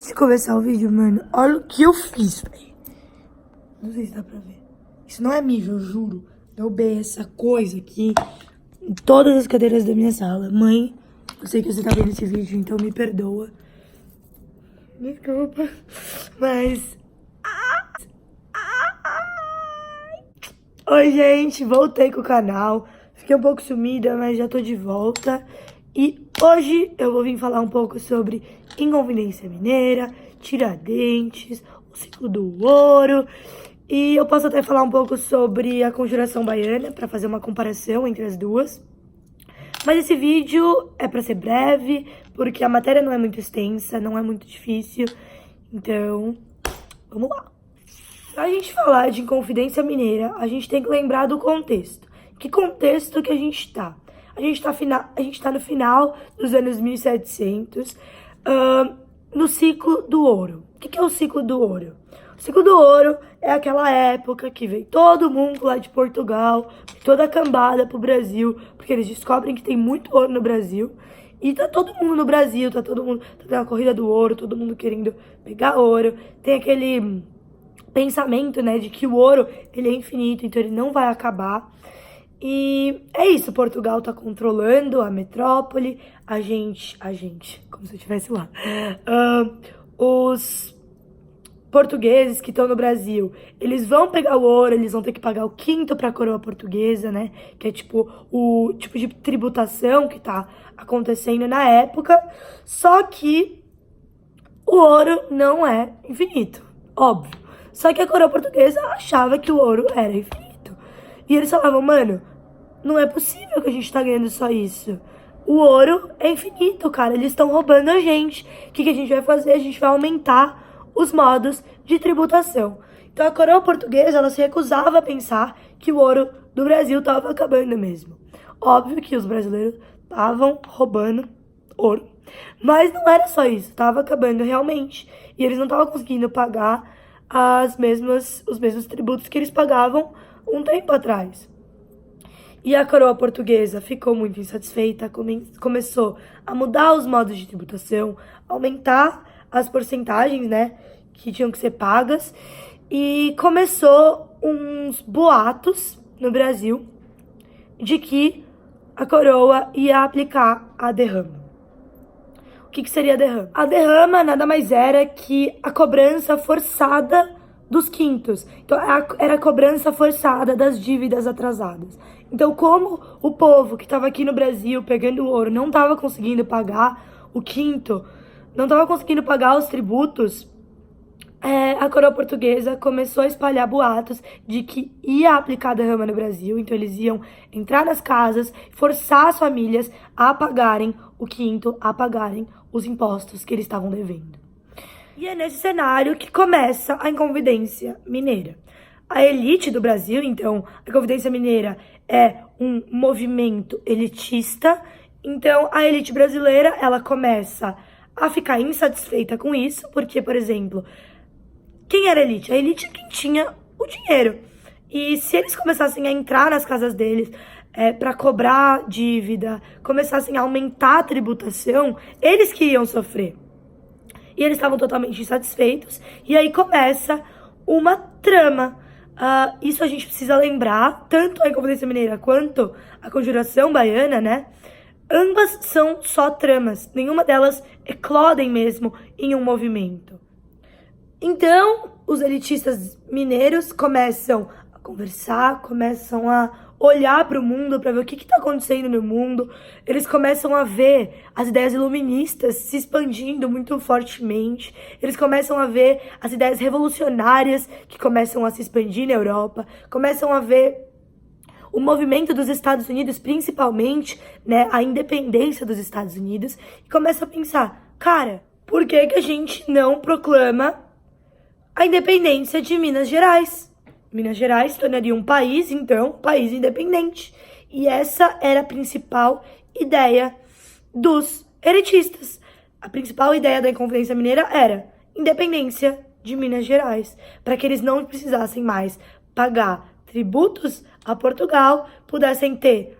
Antes de começar o vídeo, mano, olha o que eu fiz, velho. Não sei se dá pra ver. Isso não é mijo, eu juro. Derrubei essa coisa aqui em todas as cadeiras da minha sala. Mãe, eu sei que você tá vendo esse vídeo, então me perdoa. Desculpa. Mas... Oi, gente. Voltei com o canal. Fiquei um pouco sumida, mas já tô de volta. E hoje eu vou vir falar um pouco sobre Inconfidência Mineira, Tiradentes, o ciclo do ouro. E eu posso até falar um pouco sobre a Conjuração Baiana, para fazer uma comparação entre as duas. Mas esse vídeo é para ser breve, porque a matéria não é muito extensa, não é muito difícil. Então, vamos lá. Pra gente falar de Inconfidência Mineira, a gente tem que lembrar do contexto. Que contexto que a gente tá? A gente tá no final dos anos 1700, no ciclo do ouro. O que é o ciclo do ouro? O ciclo do ouro é aquela época que veio todo mundo lá de Portugal, toda a cambada pro Brasil, porque eles descobrem que tem muito ouro no Brasil. E tá todo mundo no Brasil, tá tendo a corrida do ouro, todo mundo querendo pegar ouro. Tem aquele pensamento, né, de que o ouro, ele é infinito, então ele não vai acabar. E é isso, Portugal tá controlando a metrópole, a gente, como se eu estivesse lá. Os portugueses que estão no Brasil, eles vão pegar o ouro, eles vão ter que pagar o quinto pra coroa portuguesa, né, que é tipo o tipo de tributação que tá acontecendo na época, só que o ouro não é infinito, óbvio. Só que a coroa portuguesa achava que o ouro era infinito. E eles falavam, mano, não é possível que a gente tá ganhando só isso. O ouro é infinito, cara. Eles estão roubando a gente. O que a gente vai fazer? A gente vai aumentar os modos de tributação. Então a coroa portuguesa, ela se recusava a pensar que o ouro do Brasil tava acabando mesmo. Óbvio que os brasileiros estavam roubando ouro. Mas não era só isso, tava acabando realmente. E eles não estavam conseguindo pagar os mesmos tributos que eles pagavam um tempo atrás. E a coroa portuguesa ficou muito insatisfeita, começou a mudar os modos de tributação, aumentar as porcentagens, né, que tinham que ser pagas, e começou uns boatos no Brasil de que a coroa ia aplicar a derrama. O que seria a derrama? A derrama nada mais era que a cobrança forçada dos quintos. Então, era a cobrança forçada das dívidas atrasadas. Então, como o povo que estava aqui no Brasil pegando ouro não estava conseguindo pagar o quinto, não estava conseguindo pagar os tributos, a coroa portuguesa começou a espalhar boatos de que ia aplicar a derrama no Brasil. Então eles iam entrar nas casas, forçar as famílias a pagarem o quinto, a pagarem os impostos que eles estavam devendo. E é nesse cenário que começa a Inconfidência Mineira. A elite do Brasil, então, a Inconfidência Mineira é um movimento elitista. Então a elite brasileira, ela começa a ficar insatisfeita com isso, porque, por exemplo, quem era a elite? A elite é quem tinha o dinheiro. E se eles começassem a entrar nas casas deles para cobrar dívida, começassem a aumentar a tributação, eles que iam sofrer. E eles estavam totalmente insatisfeitos. E aí começa uma trama. Isso a gente precisa lembrar, tanto a Inconfidência Mineira quanto a Conjuração Baiana, né? Ambas são só tramas. Nenhuma delas eclodem mesmo em um movimento. Então, os elitistas mineiros começam a conversar, começam a olhar para o mundo, para ver o que está acontecendo no mundo. Eles começam a ver as ideias iluministas se expandindo muito fortemente. Eles começam a ver as ideias revolucionárias que começam a se expandir na Europa. Começam a ver o movimento dos Estados Unidos, principalmente, né, a independência dos Estados Unidos. E começam a pensar, cara, por que a gente não proclama a independência de Minas Gerais? Minas Gerais se tornaria um país, então, país independente. E essa era a principal ideia dos elitistas. A principal ideia da Inconfidência Mineira era independência de Minas Gerais, para que eles não precisassem mais pagar tributos a Portugal, pudessem ter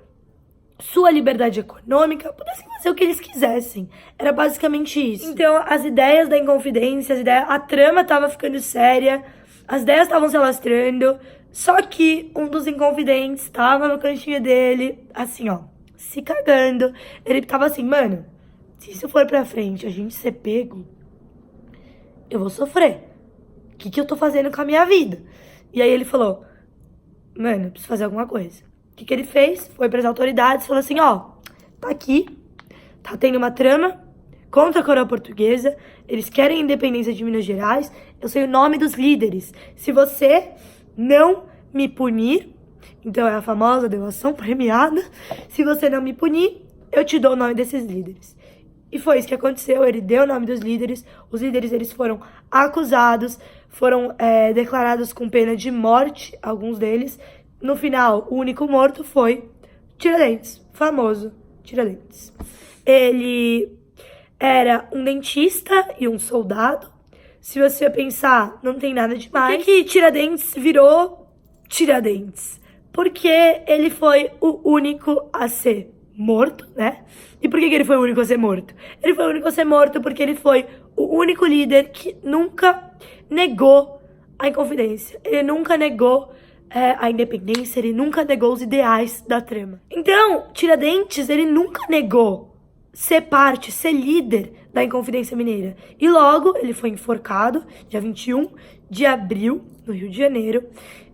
sua liberdade econômica, pudessem fazer o que eles quisessem. Era basicamente isso. Então, as ideias da Inconfidência, a trama tava ficando séria, as ideias estavam se alastrando, só que um dos Inconfidentes tava no cantinho dele, assim, ó, se cagando. Ele tava assim, mano, se isso for pra frente, a gente ser pego, eu vou sofrer. O que eu tô fazendo com a minha vida? E aí ele falou, mano, eu preciso fazer alguma coisa. O que ele fez? Foi para as autoridades e falou assim, ó, tá aqui, tá tendo uma trama contra a coroa portuguesa, eles querem a independência de Minas Gerais, eu sei o nome dos líderes. Se você não me punir, então é a famosa delação premiada, se você não me punir, eu te dou o nome desses líderes. E foi isso que aconteceu, ele deu o nome dos líderes, os líderes eles foram acusados, foram declarados com pena de morte, alguns deles. No final, o único morto foi Tiradentes, famoso Tiradentes. Ele era um dentista e um soldado. Se você pensar, não tem nada demais. Por que Tiradentes virou Tiradentes? Porque ele foi o único a ser morto, né? E por que ele foi o único a ser morto? Ele foi o único a ser morto porque ele foi o único líder que nunca negou a Inconfidência. Ele nunca negou a independência, ele nunca negou os ideais da trama. Então, Tiradentes, ele nunca negou ser parte, ser líder da Inconfidência Mineira. E logo, ele foi enforcado, dia 21 de abril, no Rio de Janeiro,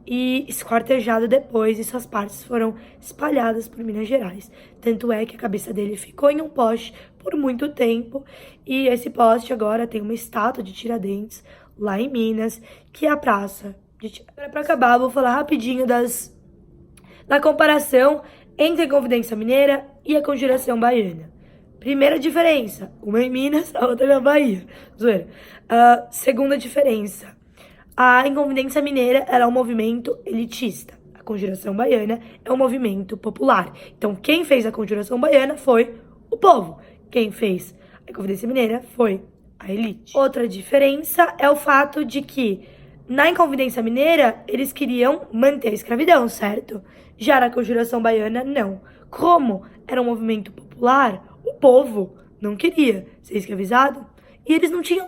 e esquartejado depois, e suas partes foram espalhadas por Minas Gerais. Tanto é que a cabeça dele ficou em um poste por muito tempo, e esse poste agora tem uma estátua de Tiradentes lá em Minas, que é a praça. Para acabar, vou falar rapidinho da comparação entre a Inconfidência Mineira e a Conjuração Baiana. Primeira diferença, uma em Minas, a outra na Bahia. Zoeira. Segunda diferença, a Inconfidência Mineira era um movimento elitista. A Conjuração Baiana é um movimento popular. Então, quem fez a Conjuração Baiana foi o povo. Quem fez a Inconfidência Mineira foi a elite. Outra diferença é o fato de que na Inconfidência Mineira, eles queriam manter a escravidão, certo? Já na Conjuração Baiana, não. Como era um movimento popular, o povo não queria ser escravizado e eles não tinham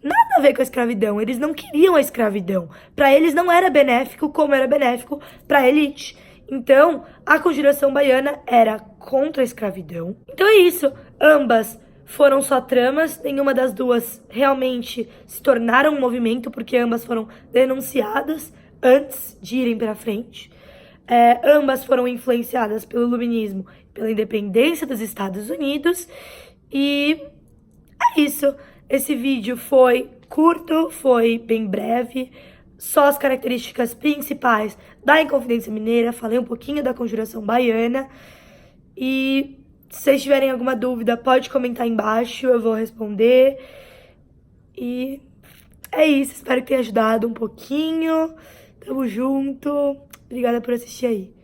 nada a ver com a escravidão. Eles não queriam a escravidão. Para eles não era benéfico como era benéfico para a elite. Então, a Conjuração Baiana era contra a escravidão. Então é isso. Ambas foram só tramas, nenhuma das duas realmente se tornaram um movimento, porque ambas foram denunciadas antes de irem para frente. Ambas foram influenciadas pelo iluminismo, pela independência dos Estados Unidos. E é isso. Esse vídeo foi curto, foi bem breve, só as características principais da Inconfidência Mineira, falei um pouquinho da Conjuração Baiana. E se vocês tiverem alguma dúvida, pode comentar aí embaixo, eu vou responder. E é isso, espero que tenha ajudado um pouquinho. Tamo junto. Obrigada por assistir aí.